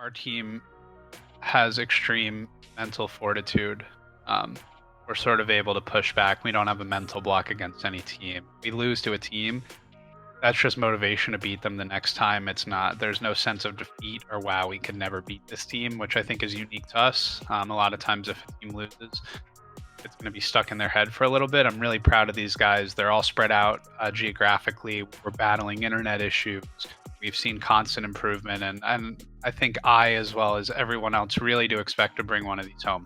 our team has extreme mental fortitude. We're sort of able to push back. We don't have a mental block against any team. We lose to a team, that's just motivation to beat them the next time. There's no sense of defeat or wow, we could never beat this team, which I think is unique to us. A lot of times if a team loses, it's going to be stuck in their head for a little bit. I'm really proud of these guys. They're all spread out geographically. We're battling internet issues. We've seen constant improvement, and I think I, as well as everyone else, really do expect to bring one of these home.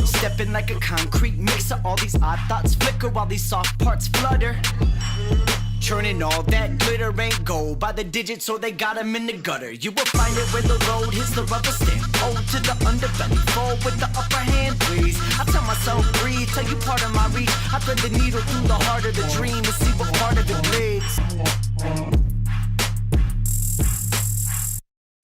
Stepping like a concrete mixer, all these odd thoughts flicker while these soft parts flutter. Churning all that glitter ain't gold by the digits, so they got them in the gutter. You will find it where the road hits the rubber stamp. Hold to the underbelly, fall with the upper hand, please. I tell myself, breathe, tell you part of my reach. I thread the needle through the heart of the dream and see what part of it bleeds.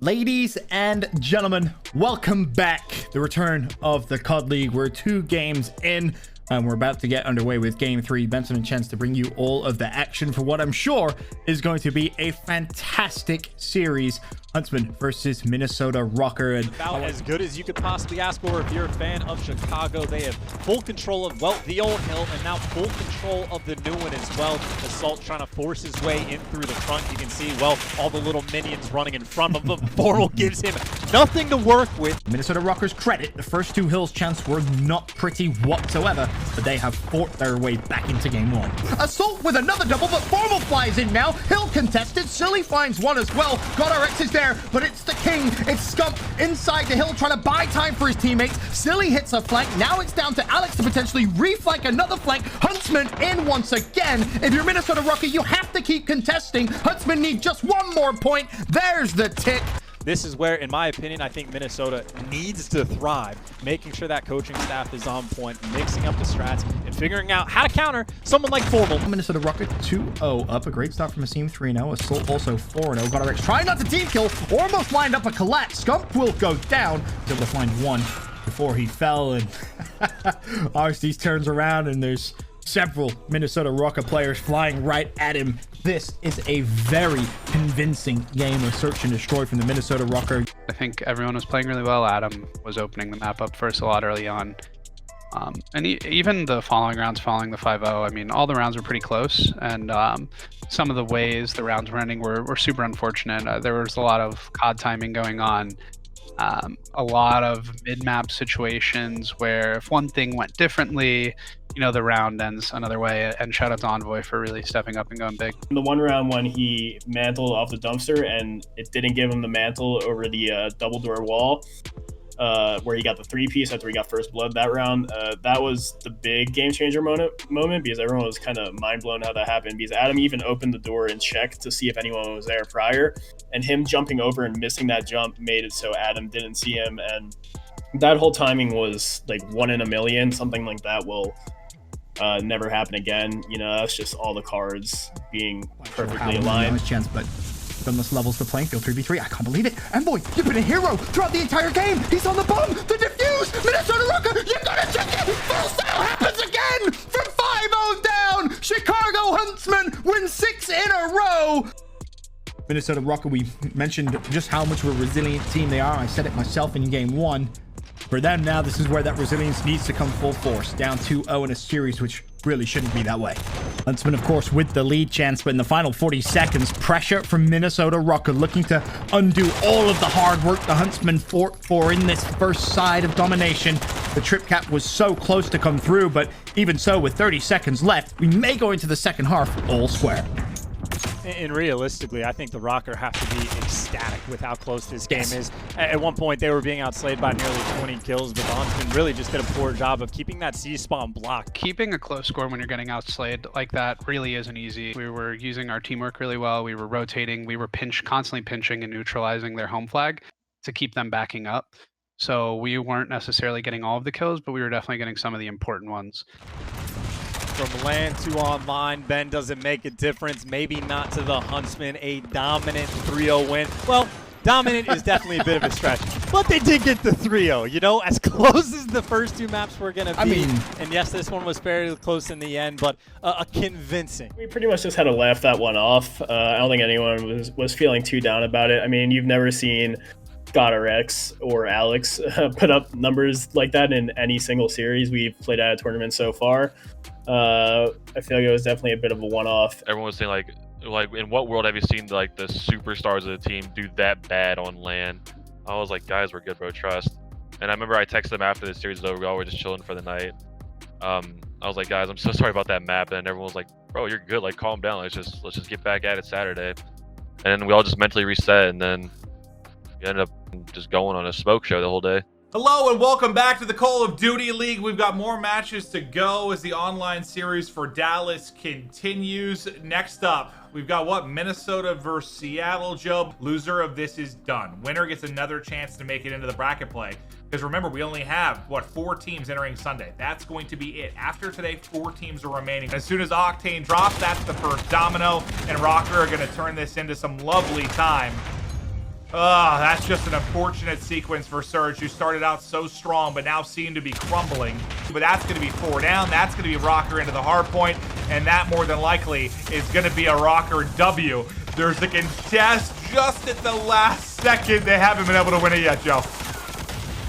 Ladies and gentlemen, welcome back. The return of the COD League. We're 2 games in, and we're about to get underway with Game 3. Benson and Chance to bring you all of the action for what I'm sure is going to be a fantastic series. Huntsman versus Minnesota RØKKR. About as good as you could possibly ask for if you're a fan of Chicago. They have full control of, well, the old hill, and now full control of the new one as well. Assault trying to force his way in through the front. You can see, well, all the little minions running in front of him. Boral gives him nothing to work with. Minnesota RØKKR's credit, the first 2 hills, Chance, were not pretty whatsoever, but they have fought their way back into game 1. Assault with another double, but Formal flies in now. Hill contested. Silly finds one as well. GodRx is there, but it's the king. It's Scump inside the hill trying to buy time for his teammates. Silly hits a flank. Now it's down to Alex to potentially reflank another flank. Huntsman in once again. If you're Minnesota RØKKR, you have to keep contesting. Huntsman needs just one more point. There's the tick. This is where, in my opinion, I think Minnesota needs to thrive, making sure that coaching staff is on point, mixing up the strats, and figuring out how to counter someone like Formal. Minnesota RØKKR 2-0 up. A great start from Asim 3-0. Assault also 4-0. GodRx trying not to team kill. Almost lined up a collapse. Scump will go down. He's able to find one before he fell. And RSD turns around and there's several Minnesota RØKKR players flying right at him. This is a very convincing game of search and destroy from the Minnesota RØKKR. I think everyone was playing really well. Adam was opening the map up for us a lot early on. And even the following rounds, following the 5-0, I mean, all the rounds were pretty close. And some of the ways the rounds were ending were super unfortunate. There was a lot of COD timing going on. A lot of mid-map situations where if one thing went differently, you know, the round ends another way. And shout out to Envoy for really stepping up and going big. The one round when he mantled off the dumpster and it didn't give him the mantle over the double door wall, where he got the 3-piece after he got first blood that round, that was the big game changer moment because everyone was kind of mind blown how that happened, because Adam even opened the door and checked to see if anyone was there prior, and him jumping over and missing that jump made it so Adam didn't see him. And that whole timing was like 1 in a million. Something like that will never happen again. You know, that's just all the cards being perfectly aligned. Chance, but Gunless levels the playing field. 3v3. I can't believe it. Envoy, you've been a hero throughout the entire game. He's on the bomb. The defuse. Minnesota RØKKR, you gotta check it. Full sale happens again. From 5-0 down. Chicago Huntsman wins 6 in a row. Minnesota RØKKR, we mentioned just how much of a resilient team they are. I said it myself in game 1. For them now, this is where that resilience needs to come full force. Down 2-0 in a series, which really shouldn't be that way. Huntsman, of course, with the lead, Chance, but in the final 40 seconds, pressure from Minnesota RØKKR looking to undo all of the hard work the Huntsman fought for in this first side of domination. The trip cap was so close to come through, but even so, with 30 seconds left, we may go into the second half all square. And realistically, I think the RØKKR have to be ecstatic with how close this game is. At one point, they were being outslayed by nearly 20 kills, but the Huntsman really just did a poor job of keeping that C-spawn blocked. Keeping a close score when you're getting outslayed like that really isn't easy. We were using our teamwork really well. We were rotating. We were constantly pinching and neutralizing their home flag to keep them backing up. So we weren't necessarily getting all of the kills, but we were definitely getting some of the important ones. From LAN to online, Ben doesn't make a difference. Maybe not to the Huntsman, a dominant 3-0 win. Well, Dominant is definitely a bit of a stretch, but they did get the 3-0, you know, as close as the first two maps were going to be. I mean, and yes, this one was fairly close in the end, but a convincing. We pretty much just had to laugh that one off. I don't think anyone was feeling too down about it. I mean, you've never seen RØKKR or Alex put up numbers like that in any single series we've played at a tournament so far. I feel like it was definitely a bit of a one-off. Everyone was saying like in what world have you seen like the superstars of the team do that bad on LAN? I was like, guys, we're good, bro, trust. And I remember I texted them after the series was over. We all were just chilling for the night. I was like, guys, I'm so sorry about that map. And everyone was like, bro, you're good. Like, calm down. Let's just get back at it Saturday. And then we all just mentally reset, and then we ended up just going on a smoke show the whole day. Hello and welcome back to the Call of Duty League. We've got more matches to go as the online series for Dallas continues. Next up, we've got what? Minnesota versus Seattle, Joe. Loser of this is done. Winner gets another chance to make it into the bracket play. Because remember, we only have, what, 4 teams entering Sunday. That's going to be it. After today, 4 teams are remaining. As soon as Octane drops, that's the first domino. And RØKKR are going to turn this into some lovely time. That's just an unfortunate sequence for Surge, who started out so strong, but now seem to be crumbling. But that's going to be 4 down. That's going to be RØKKR into the hard point, and that more than likely is going to be a RØKKR W. There's a contest just at the last second. They haven't been able to win it yet, Joe.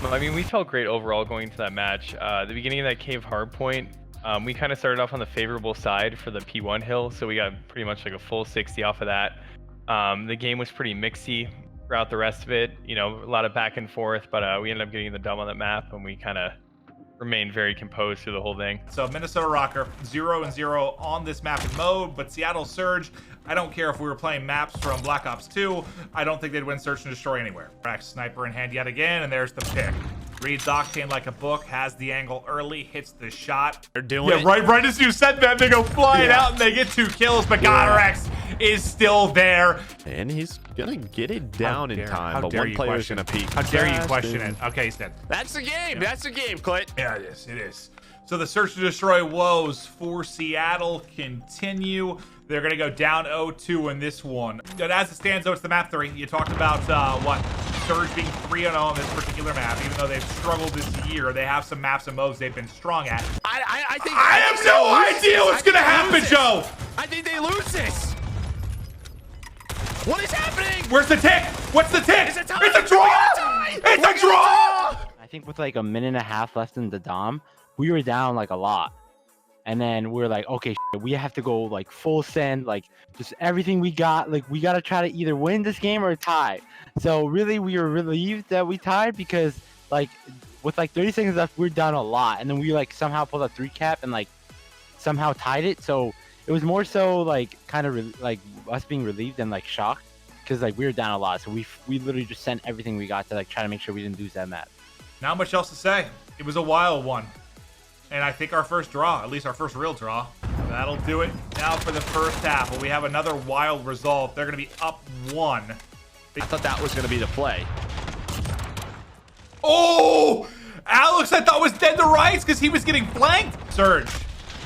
I mean, we felt great overall going into that match. The beginning of that cave hard point, we kind of started off on the favorable side for the P1 hill, so we got pretty much like a full 60 off of that. The game was pretty mixy throughout the rest of it, you know, a lot of back and forth, but we ended up getting the dub on that map, and we kind of remained very composed through the whole thing. So Minnesota RØKKR 0-0 on this map in mode, but Seattle Surge, I don't care if we were playing maps from Black Ops 2, I don't think they'd win Search and Destroy anywhere. Crack sniper in hand yet again, and there's the pick. Reads Octane like a book, has the angle early, hits the shot. They're doing it. Right as you said that, they go flying out and they get 2 kills, but RØKKR is still there. And he's gonna get it down in time, How but dare one you player is question gonna peek. How dare you fast question and- it? Okay, he's dead. That's the game. That's the game, Clint. Yeah, it is. So the search to destroy woes for Seattle continue. They're going to go down 0-2 in this one. But as it stands, though, it's the map 3. You talked about what? Surge being 3-0 on this particular map, even though they've struggled this year. They have some maps and modes they've been strong at. I think I have no idea what's going to happen, Joe. I think they lose this. What is happening? Where's the tick? What's the tick? It's a tie. It's a draw. It's a draw. I think with like a minute and a half left in the dom, we were down like a lot. And then we were like, okay, we have to go like full send, like just everything we got. Like we got to try to either win this game or tie. So really, we were relieved that we tied because like with like 30 seconds left, we were down a lot. And then we like somehow pulled a 3 cap and like somehow tied it. So it was more so like kind of like us being relieved and like shocked because like we were down a lot. So we literally just sent everything we got to like try to make sure we didn't lose that map. Not much else to say. It was a wild one. And I think our first draw, at least our first real draw. That'll do it now for the first half. But we have another wild result. They're going to be up 1. I thought that was going to be the play. Oh! Alex, I thought was dead to rights because he was getting flanked. Surge.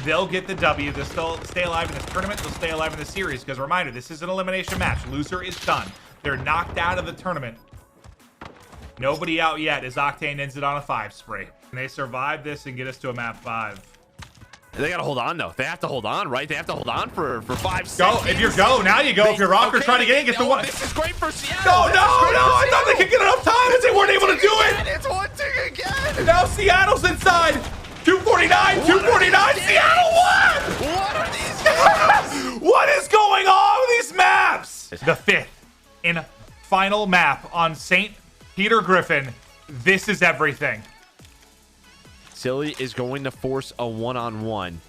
They'll get the W. They'll still stay alive in this tournament. They'll stay alive in the series. Because reminder, this is an elimination match. Loser is done. They're knocked out of the tournament. Nobody out yet as Octane ends it on a 5 spree. And they survive this and get us to a map 5. They got to hold on, though. They have to hold on, right? They have to hold on for 5 seconds. Go. If you're go, now you go. If you're RØKKR trying to get in, get the 1. This is great for Seattle. No, I thought they could get enough time and they weren't able to do it. It's 1-2 again. And now Seattle's inside. 249, 249, Seattle won! What are these? What is going on with these maps? The 5th and final map on St. Peter Griffin. This is everything. Silly is going to force a one-on-one.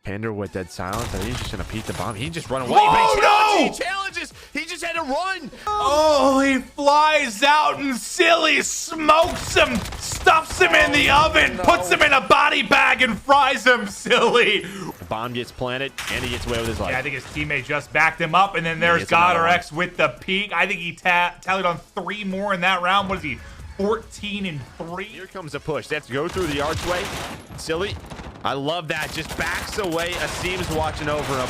Panda with dead silence. I think he's just going to peek the bomb. He just run away. Oh, He challenges. He just had to run. Oh, he flies out and Silly smokes him, stuffs him in the oven, puts him in a body bag and fries him, Silly. The bomb gets planted, and he gets away with his life. Yeah, I think his teammate just backed him up, and then there's gets another RØKKR with the peak. I think he tallied on 3 more in that round. What is he, 14 and 3? Here comes a push. They have to go through the archway. Silly. I love that. Just backs away. Asim's watching over him.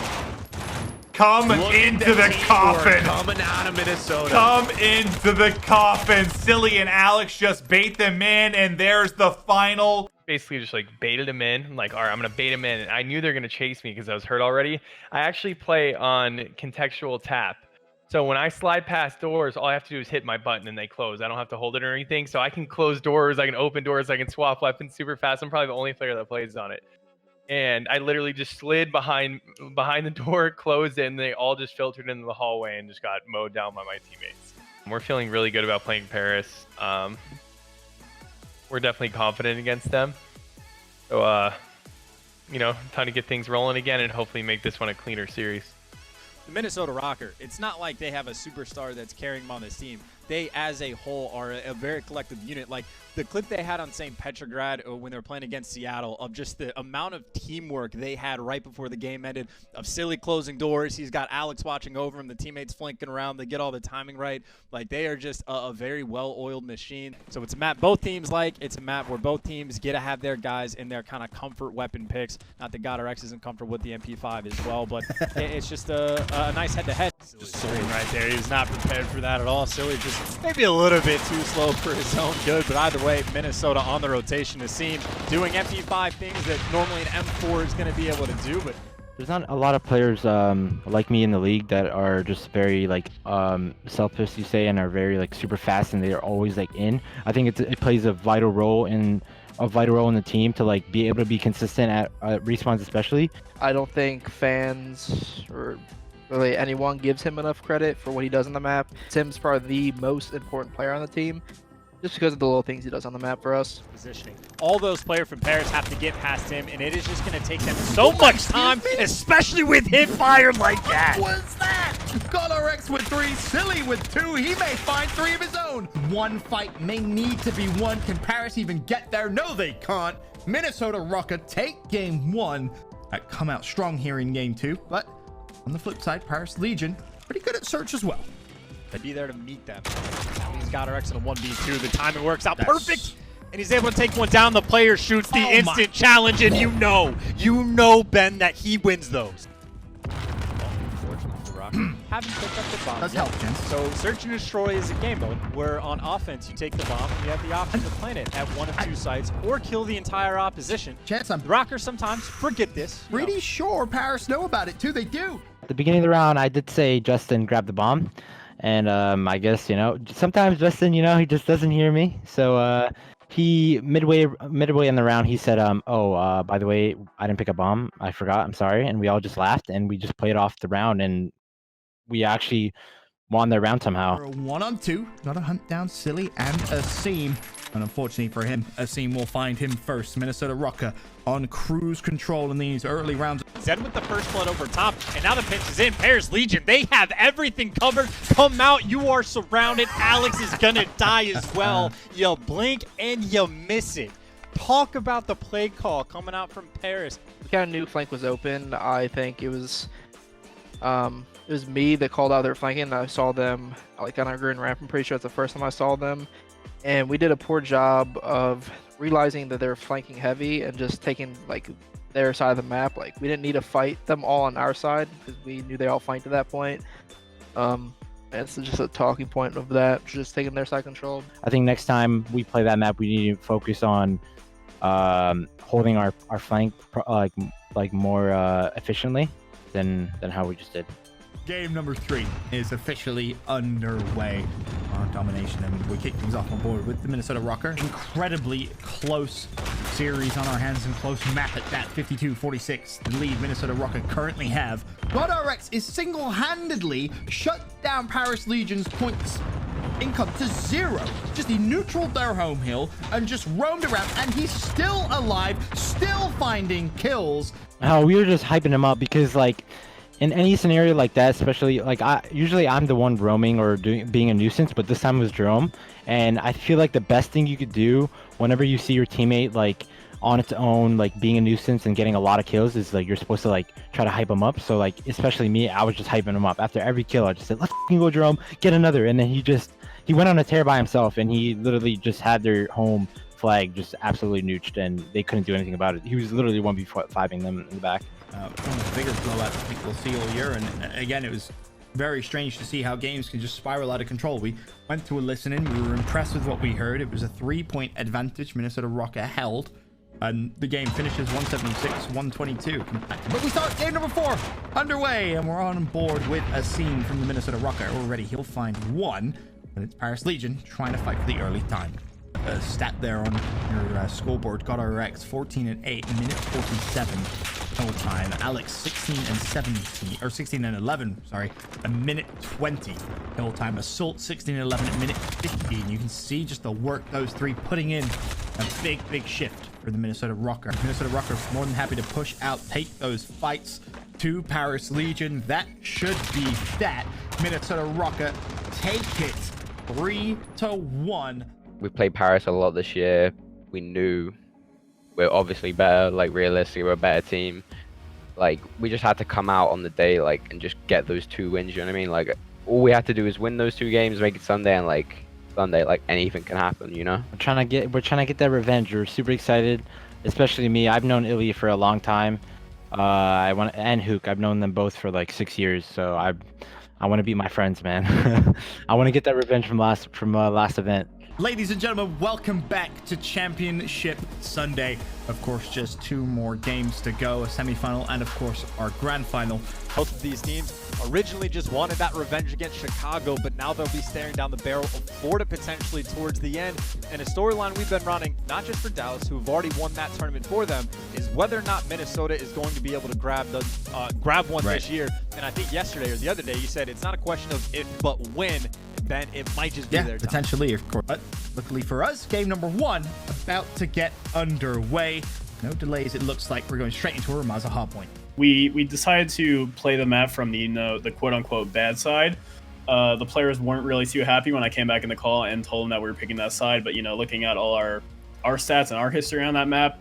Come Look at into the teamwork coffin. coming out of Minnesota. Come into the coffin. Silly and Alex just bait them in, and there's the final. Basically just like baited him in. I'm like, all right, I'm gonna bait him in. And I knew they're gonna chase me because I was hurt already. I actually play on contextual tap. So when I slide past doors, all I have to do is hit my button and they close. I don't have to hold it or anything. So I can close doors, I can open doors, I can swap weapons super fast. I'm probably the only player that plays on it. And I literally just slid behind the door, closed it, and they all just filtered into the hallway and just got mowed down by my teammates. We're feeling really good about playing Paris. We're definitely confident against them. So, you know, time to get things rolling again and hopefully make this one a cleaner series. The Minnesota RØKKR, it's not like they have a superstar that's carrying them on this team. They, as a whole, are a very collective unit. Like, the clip they had on St. Petrograd when they were playing against Seattle of just the amount of teamwork they had right before the game ended, of Silly closing doors. He's got Alex watching over him, the teammates flanking around. They get all the timing right. Like, they are just a very well-oiled machine. So it's a map both teams like. It's a map where both teams get to have their guys in their kind of comfort weapon picks. Not that RØKKR isn't comfortable with the MP5 as well, but it's just a nice head-to-head. Silly right there. He's not prepared for that at all. Silly just maybe a little bit too slow for his own good, but either way, Minnesota on the rotation is seen doing MP5 things that normally an M4 is going to be able to do. But there's not a lot of players like me in the league that are just very like selfless, you say, and are very like super fast, and they're always like in. I think it plays a vital role in the team to like be able to be consistent at respawns, especially. I don't think fans or really anyone gives him enough credit for what he does on the map. Tim's probably the most important player on the team, just because of the little things he does on the map for us. Positioning. All those players from Paris have to get past him, and it is just going to take them so much time, especially with hip fire like that. What was that? RØKKR with 3, Silly with 2. He may find 3 of his own. One fight may need to be won. Can Paris even get there? No, they can't. Minnesota RØKKR take game 1. That come out strong here in game 2, but on the flip side, Paris Legion pretty good at search as well. To be there to meet them. Now he's got RØKKR in a 1v2. The timing works out perfect. And he's able to take one down. The player shoots the instant challenge, and you know, Ben, that he wins those. Unfortunately for RØKKR, haven't picked up the bomb. Does help, Jens. So search and destroy is a game mode where on offense you take the bomb and you have the option to plant it at one of 2 sites or kill the entire opposition. Chance, I'm RØKKR sometimes forget this. pretty sure Paris know about it too. They do. At the beginning of the round, I did say Justin grab the bomb, and I guess, you know, sometimes Justin, you know, he just doesn't hear me. So he midway in the round, he said, oh, by the way, I didn't pick a bomb. I forgot. I'm sorry. And we all just laughed, and we just played off the round, and we actually won the round somehow. 1-on-2, gotta hunt down Silly and Asim. And unfortunately for him, Asim will find him first. Minnesota RØKKR on cruise control in these early rounds. Zed with the first blood over top, and now the pinch is in. Paris Legion, they have everything covered. Come out, you are surrounded. Alex is gonna die as well. You blink and you miss it. Talk about the play call coming out from Paris. We kind of knew flank was open. I think it was me that called out their flanking, and I saw them like on our green ramp. I'm pretty sure it's the first time I saw them. And we did a poor job of realizing that they're flanking heavy and just taking like their side of the map. Like, we didn't need to fight them all on our side because we knew they all flanked at that point. It's just a talking point of that, just taking their side control. I think next time we play that map, we need to focus on holding our flank like more efficiently than how we just did. Game number 3 is officially underway. Domination, and we kick things off on board with the Minnesota RØKKR. Incredibly close series on our hands and close map at that. 52-46, the lead Minnesota RØKKR currently have. RØKKR is single-handedly shut down Paris Legion's points income to 0. Just he neutraled their home hill and just roamed around, and he's still alive, still finding kills. Oh, we were just hyping him up because, like, in any scenario like that, especially like usually I'm the one roaming or being a nuisance, but this time it was Jerome, and I feel like the best thing you could do whenever you see your teammate like on its own, like being a nuisance and getting a lot of kills, is like you're supposed to like try to hype him up. So like, especially me, I was just hyping him up. After every kill, I just said, let's go Jerome, get another. And then he went on a tear by himself, and he literally just had their home flag just absolutely nooched, and they couldn't do anything about it. He was literally 1v5ing them in the back. One of the bigger blowouts I think we'll see all year, and again, it was very strange to see how games can just spiral out of control. We went to a listen-in, we were impressed with what we heard. It was a 3-point advantage Minnesota RØKKR held, and the game finishes 176-122. But we start game number 4 underway, and we're on board with a scene from the Minnesota RØKKR already. He'll find one, and it's Paris Legion trying to fight for the early time. A stat there on your scoreboard, RØKKR 14-8, minute 47 total time. Alex 16-17, or 16-11, sorry, a minute 20 total time. Assault 16-11 at minute 15. You can see just the work those three putting in. A big shift for the Minnesota RØKKR. Minnesota RØKKR more than happy to push out, take those fights to Paris Legion. That should be that. Minnesota RØKKR take it 3-1. We played Paris a lot this year. We knew we're obviously better, like realistically we're a better team. Like we just had to come out on the day like and just get those 2 wins, you know what I mean? Like all we had to do is win those 2 games, make it Sunday, and like Sunday, like anything can happen, you know? We're trying to get that revenge. We're super excited, especially me. I've known Illy for a long time. And Hook, I've known them both for like 6 years, so I want to be my friends, man. I want to get that revenge from last event. Ladies and gentlemen, welcome back to Championship Sunday. Of course, just 2 more games to go, a semifinal and of course our grand final. Both of these teams originally just wanted that revenge against Chicago, but now they'll be staring down the barrel of Florida potentially towards the end. And a storyline we've been running, not just for Dallas, who have already won that tournament for them, is whether or not Minnesota is going to be able to grab one this year. And I think yesterday or the other day you said it's not a question of if but when. Ben, it might just be their time. Potentially, of course. But luckily for us, game number 1 about to get underway. No delays. It looks like we're going straight into a Ramaza hard point. We decided to play the map from the quote unquote bad side. The players weren't really too happy when I came back in the call and told them that we were picking that side. But looking at all our stats and our history on that map,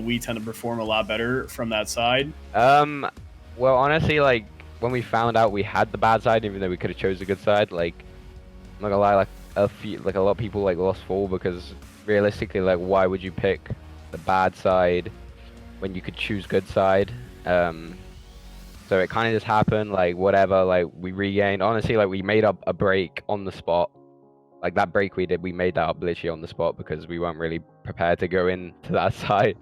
we tend to perform a lot better from that side. Well, honestly, like when we found out we had the bad side, even though we could have chose the good side, like I'm not gonna lie, like a lot of people like lost fall because realistically, like why would you pick the bad side when you could choose good side? So it kind of just happened, like whatever, like we regained. Honestly, like we made up a break on the spot. Like that break we did, we made that up literally on the spot because we weren't really prepared to go into that side.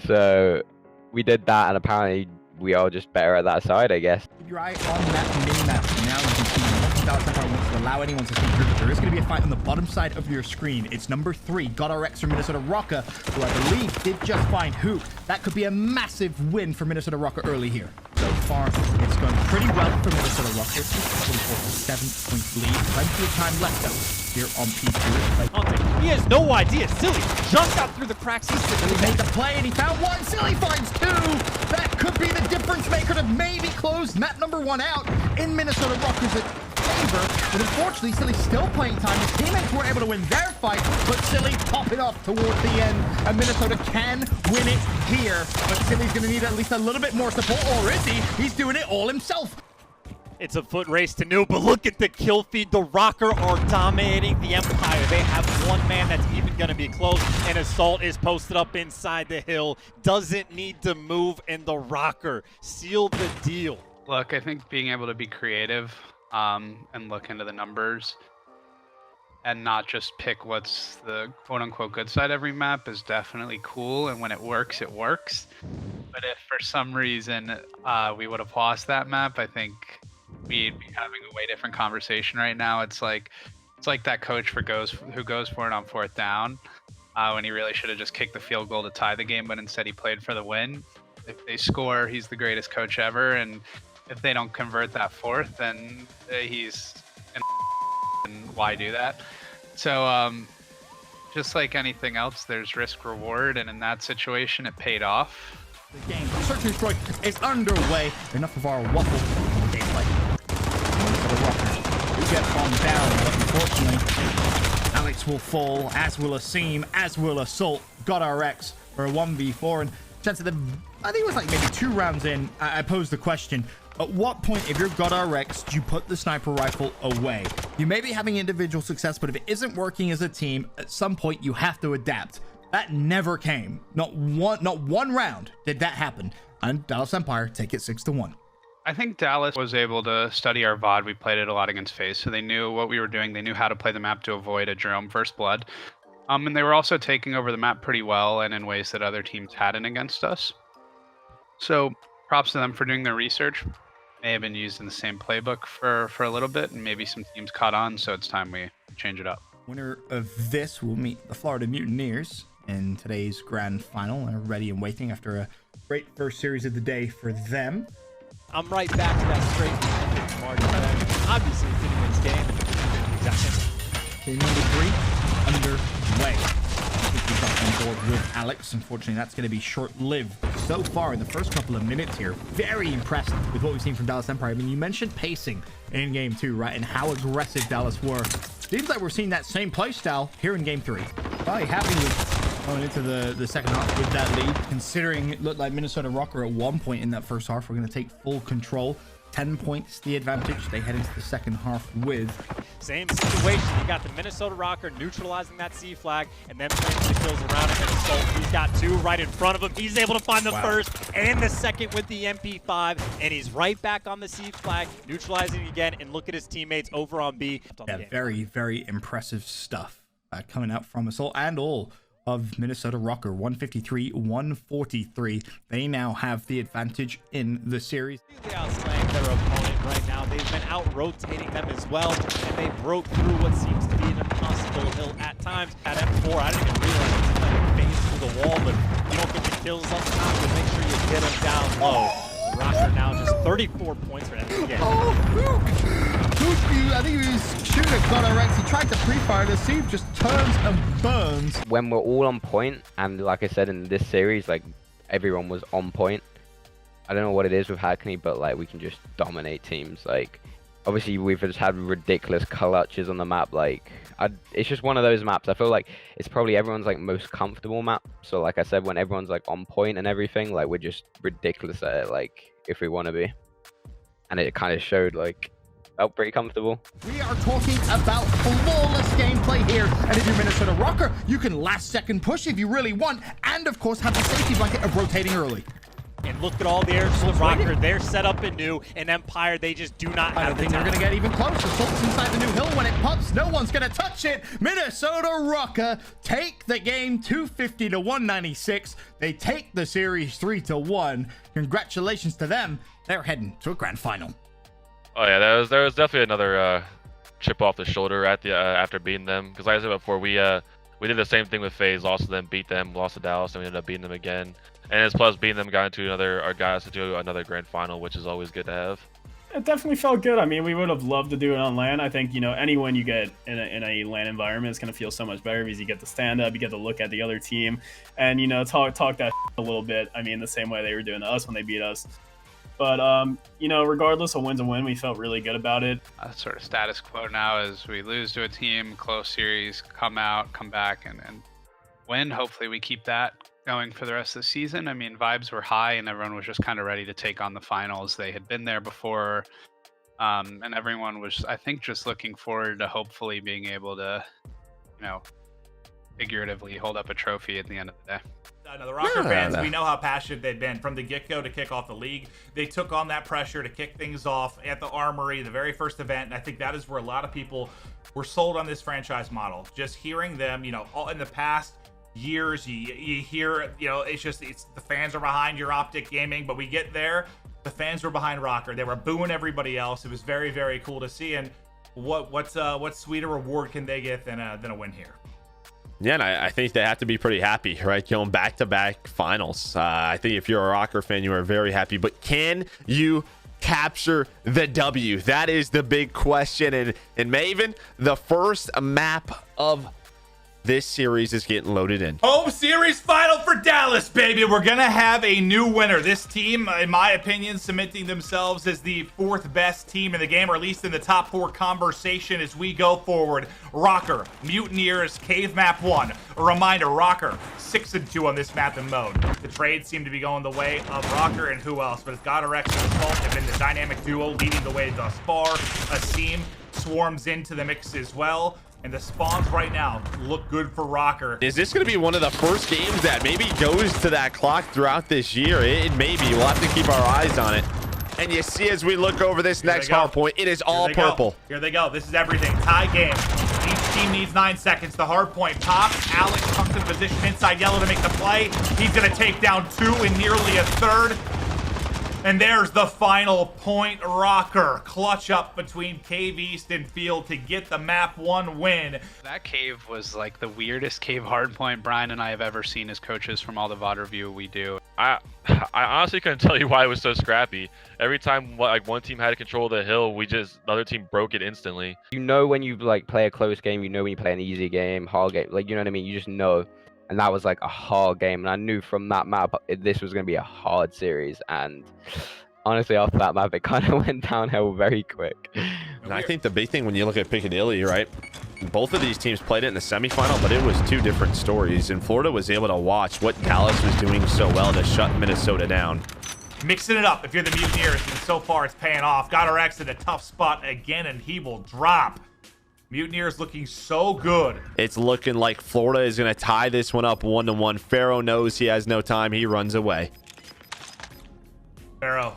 So we did that, and apparently we are just better at that side, I guess. Keep your eye on that mini-map. Now you can see Dallas wants to allow anyone to see through. There is going to be a fight on the bottom side of your screen. It's number 3, RØKKR from Minnesota RØKKR, who I believe did just find Hook. That could be a massive win for Minnesota RØKKR early here. So far, it's going pretty well for Minnesota RØKKR. 7-point lead. Plenty of time left, though, here on P2. He has no idea. Silly jumped out through the cracks. He made the play, and he found one. Silly finds 2. That could be the difference maker to maybe close map number 1 out in Minnesota RØKKR's favor. But unfortunately, Silly's still playing time. His teammates were able to win their fight, but Silly popped it off towards the end. And Minnesota can win it here. But Silly's going to need at least a little bit more support, or is he? He's doing it all himself. It's a foot race to new, but look at the kill feed. The RØKKR are dominating the Empire. They have one man that's even going to be close, and Assault is posted up inside the hill. Doesn't need to move, and the RØKKR seal the deal. Look, I think being able to be creative and look into the numbers and not just pick what's the quote-unquote good side every map is definitely cool, and when it works, it works. But if for some reason we would have lost that map, I think we'd be having a way different conversation right now. It's like that coach who goes for it on 4th down when he really should have just kicked the field goal to tie the game, but instead he played for the win. If they score, he's the greatest coach ever, and if they don't convert that 4th, then he's and why do that? So just like anything else, there's risk reward, and in that situation it paid off. The game Search and Destroy is underway. Enough of our waffle gameplay. We get bombed down, but unfortunately Alex will fall, as will Asim, as will Assault. RØKKR for a 1v4, and chance of them, I think it was like maybe 2 rounds in, I posed the question, At what point, if you're God RX, do you put the sniper rifle away? You may be having individual success, but if it isn't working as a team, at some point you have to adapt. That never came. Not one round did that happen. And Dallas Empire take it 6-1. I think Dallas was able to study our VOD. We played it a lot against FaZe, so they knew what we were doing. They knew how to play the map to avoid a Jerome First Blood. And they were also taking over the map pretty well and in ways that other teams hadn't against us. So props to them for doing their research. May have been used in the same playbook for a little bit, and maybe some teams caught on, so it's time we change it up. Winner of this will meet the Florida Mutineers in today's grand final. They're ready and waiting after a great first series of the day for them. I'm right back to that straight defensive margin. Obviously, fitting this game. Exactly. Game number 3 underway. We've got on board with Alex. Unfortunately, that's going to be short-lived. So far, in the first couple of minutes here, very impressed with what we've seen from Dallas Empire. I mean, you mentioned pacing in Game 2, right? And how aggressive Dallas were. Seems like we're seeing that same play style here in Game 3. Probably happy with going into the second half with that lead, considering it looked like Minnesota RØKKR at one point in that first half. We're going to take full control. 10 points the advantage they head into the second half with. Same situation. You got the Minnesota RØKKR neutralizing that C flag and then playing the kills around him. And Assault, he's got 2 right in front of him. He's able to find the first and the second with the MP5, and he's right back on the C flag, neutralizing again. And look at his teammates over on B. Yeah, very, very impressive stuff coming out from Assault and all of Minnesota RØKKR. 153-143. They now have the advantage in the series. They outslaying their opponent right now. They've been out-rotating them as well, and they broke through what seems to be an impossible hill at times. At M4, I didn't even realize it was like a phase through the wall, but you don't get the kills up top, but make sure you get them down low. RØKKR now just 34 points for them again. I think he was shooting at God RX. He tried to pre-fire. The Steve just turns and burns. When we're all on point, and like I said in this series, like everyone was on point. I don't know what it is with Hackney, but like we can just dominate teams. Like obviously we've just had ridiculous clutches on the map. Like it's just one of those maps. I feel like it's probably everyone's like most comfortable map. So like I said, when everyone's like on point and everything, like we're just ridiculous at it. Like if we want to be, and it kind of showed. Like felt pretty comfortable. We are talking about flawless gameplay here, and if you're Minnesota RØKKR, you can last second push if you really want, and of course have the safety blanket of rotating early. And look at all the air to the RØKKR. They're set up in new, and Empire, they just do not have I don't think they're going to get even closer. Assault's inside the new hill. When it pops, no one's going to touch it. Minnesota RØKKR take the game 250-196. They take the series 3-1. Congratulations to them. They're heading to a grand final. Oh yeah, there was definitely another chip off the shoulder at the after beating them, because like I said before, we did the same thing with FaZe, lost to them, beat them, lost to Dallas, and we ended up beating them again. And it's plus beating them got us into another grand final, which is always good to have. It definitely felt good. I mean, we would have loved to do it on LAN. I think, any win you get in a LAN environment is going to feel so much better because you get to stand up, you get to look at the other team, and talk that a little bit. I mean, the same way they were doing to us when they beat us. But, regardless of win's a win, we felt really good about it. Sort of status quo now is we lose to a team, close series, come back, and win. Hopefully we keep that going for the rest of the season. I mean, vibes were high, and everyone was just kind of ready to take on the finals. They had been there before, and everyone was, I think, just looking forward to hopefully being able to, figuratively hold up a trophy at the end of the day. The RØKKR fans, we know how passionate they've been from the get-go to kick off the league. They took on that pressure to kick things off at the Armory, the very first event, and I think that is where a lot of people were sold on this franchise model. Just hearing them, all in the past years, you hear, it's the fans are behind your Optic Gaming, but we get there, the fans were behind RØKKR. They were booing everybody else. It was very, very cool to see. And what sweeter reward can they get than a win here? Yeah, and I think they have to be pretty happy, right? Going back-to-back finals. I think if you're a RØKKR fan, you are very happy. But can you capture the W? That is the big question. And Maven, the first map of This series is getting loaded in. Home series final for Dallas, baby. We're going to have a new winner. This team, in my opinion, cementing themselves as the 4th best team in the game, or at least in the top 4 conversation as we go forward. RØKKR, Mutineers, Cave Map 1. A reminder, RØKKR 6-2 on this map and mode. The trades seem to be going the way of RØKKR and who else, but it's RX and Assault have been the dynamic duo leading the way thus far. Asim swarms into the mix as well. And the spawns right now look good for RØKKR. Is this going to be one of the first games that maybe goes to that clock throughout this year? It may be. We'll have to keep our eyes on it. And you see as we look over this next hard point, it is all purple. Here they go. This is everything. Tie game. Each team needs 9 seconds. The hard point pops. Alex comes in position inside yellow to make the play. He's going to take down 2 in nearly a third. And there's the final point. RØKKR clutch up between Cave East and Field to get the map 1 win. That cave was like the weirdest cave hardpoint Brian and I have ever seen as coaches from all the VOD review we do. I honestly couldn't tell you why it was so scrappy. Every time like one team had control of the hill, the other team broke it instantly. You know when you like play a close game, you know when you play an easy game, hard game, like you know what I mean? You just know. And that was like a hard game, and I knew from that map this was going to be a hard series. And honestly, after that map, it kind of went downhill very quick. And I think the big thing when you look at Piccadilly, right? Both of these teams played it in the semifinal, but it was 2 different stories. And Florida was able to watch what Dallas was doing so well to shut Minnesota down. Mixing it up if you're the Mutineers, and so far it's paying off. RX in a tough spot again, and he will drop. Mutineers looking so good. It's looking like Florida is going to tie this one up 1-1. Pharaoh knows he has no time. He runs away. Pharaoh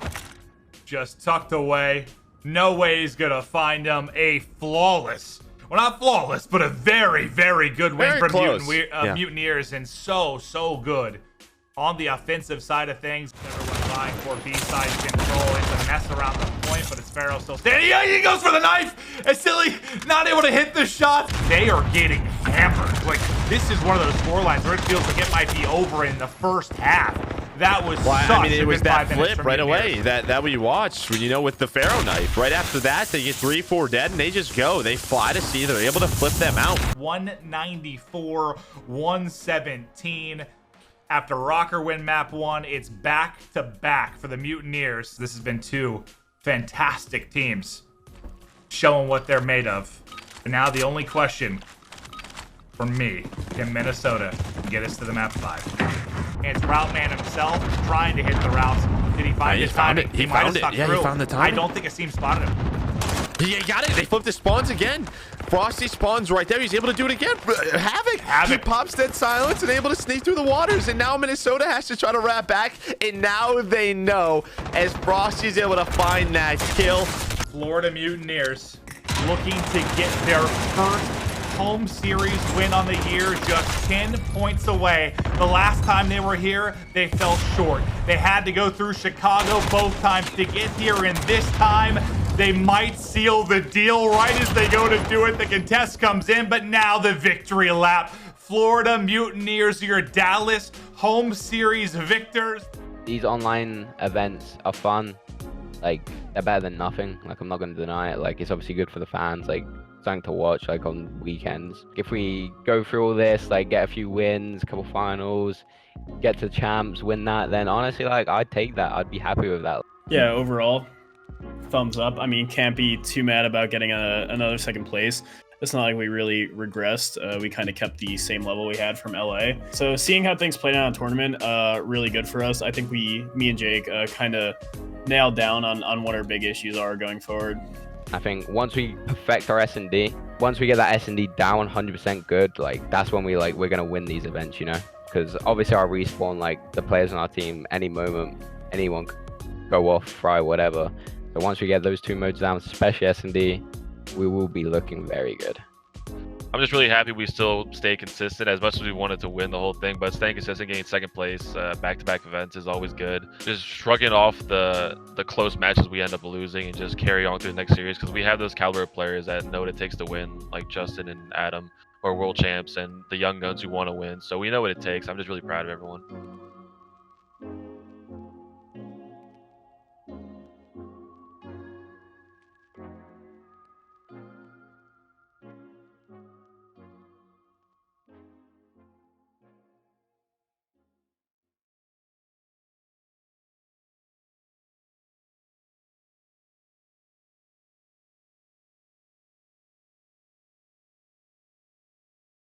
just tucked away. No way he's going to find him. A flawless, well, not flawless, but a very, very good win from Mutineers, and so good on the offensive side of things. Everyone vying for B-side control. It's a mess around the point, but it's Pharaoh still standing. Yeah, he goes for the knife. And Silly not able to hit the shot. They are getting hammered. Like, this is one of those scorelines where it feels like it might be over in the first half. That was it was that flip right away that we watched, you know, with the Pharaoh knife. Right after that, they get 3-4 dead, and they just go. They fly to C. They're able to flip them out. 194-117. After RØKKR win map 1, it's back-to-back for the Mutineers. This has been 2 fantastic teams showing what they're made of. And now the only question for me, can Minnesota get us to the map 5? And it's Route Man himself trying to hit the routes. Did he find his timing? He found it. Yeah, he found the timing. I don't think Asim spotted him. He got it. They flipped the spawns again. Frosty spawns right there. He's able to do it again. Havoc. He pops dead silence and able to sneak through the waters. And now Minnesota has to try to wrap back. And now they know as Frosty's able to find that kill. Florida Mutineers looking to get their first home series win on the year, just 10 points away. The last time they were here, they fell short. They had to go through Chicago both times to get here, and this time they might seal the deal right as they go to do it. The contest comes in, but now the victory lap. Florida Mutineers, your Dallas home series victors. These online events are fun. Like, they're better than nothing. Like, I'm not going to deny it. Like, it's obviously good for the fans. Like, something to watch, like, on weekends. If we go through all this, like, get a few wins, a couple finals, get to champs, win that, then honestly, like, I'd take that. I'd be happy with that. Yeah, overall, thumbs up. I mean, can't be too mad about getting another second place. It's not like we really regressed. We kind of kept the same level we had from LA. So seeing how things played out in tournament, really good for us. I think me and Jake kind of nailed down on what our big issues are going forward. I think once we perfect our S&D, once we get that S&D down 100% good, like, that's when we're going to win these events, you know? Because obviously our respawn, like, the players on our team, any moment, anyone could go off, fry, whatever. So once we get those 2 modes down, especially S&D, we will be looking very good. I'm just really happy we still stay consistent as much as we wanted to win the whole thing, but staying consistent, getting second place, back-to-back events is always good. Just shrugging off the close matches we end up losing and just carry on through the next series, because we have those caliber of players that know what it takes to win, like Justin and Adam, who are world champs, and the young guns who want to win. So we know what it takes. I'm just really proud of everyone.